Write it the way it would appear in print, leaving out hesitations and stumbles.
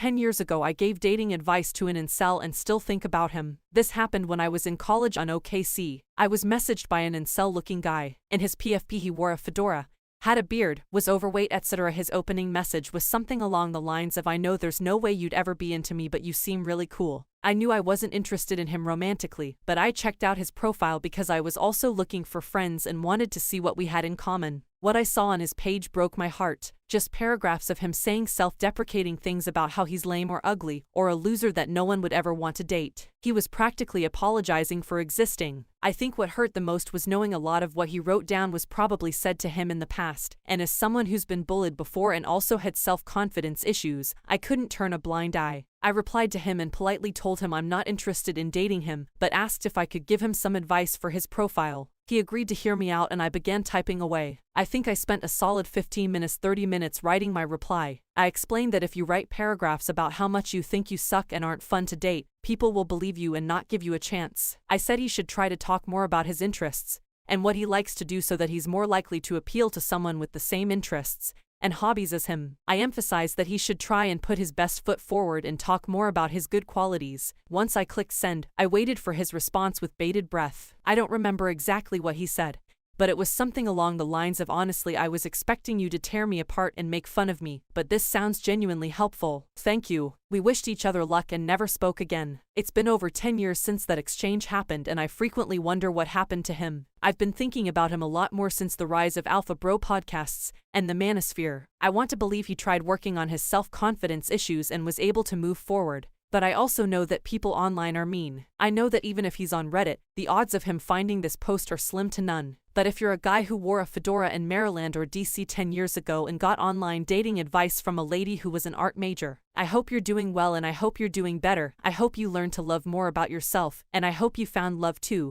10 years ago I gave dating advice to an incel and still think about him. This happened when I was in college on OKC. I was messaged by an incel-looking guy. In his PFP he wore a fedora, had a beard, was overweight, etc. His opening message was something along the lines of, "I know there's no way you'd ever be into me, but you seem really cool." I knew I wasn't interested in him romantically, but I checked out his profile because I was also looking for friends and wanted to see what we had in common. What I saw on his page broke my heart. Just paragraphs of him saying self-deprecating things about how he's lame or ugly, or a loser that no one would ever want to date. He was practically apologizing for existing. I think what hurt the most was knowing a lot of what he wrote down was probably said to him in the past, and as someone who's been bullied before and also had self-confidence issues, I couldn't turn a blind eye. I replied to him and politely told him I'm not interested in dating him, but asked if I could give him some advice for his profile. He agreed to hear me out and I began typing away. I think I spent a solid 30 minutes writing my reply. I explained that if you write paragraphs about how much you think you suck and aren't fun to date, people will believe you and not give you a chance. I said he should try to talk more about his interests and what he likes to do so that he's more likely to appeal to someone with the same interests and hobbies as him. I emphasized that he should try and put his best foot forward and talk more about his good qualities. Once I clicked send, I waited for his response with bated breath. I don't remember exactly what he said, but it was something along the lines of, "Honestly, I was expecting you to tear me apart and make fun of me, but this sounds genuinely helpful. Thank you." We wished each other luck and never spoke again. It's been over 10 years since that exchange happened and I frequently wonder what happened to him. I've been thinking about him a lot more since the rise of Alpha Bro podcasts and the manosphere. I want to believe he tried working on his self-confidence issues and was able to move forward. But I also know that people online are mean. I know that even if he's on Reddit, the odds of him finding this post are slim to none. But if you're a guy who wore a fedora in Maryland or DC 10 years ago and got online dating advice from a lady who was an art major, I hope you're doing well and I hope you're doing better. I hope you learn to love more about yourself, and I hope you found love too.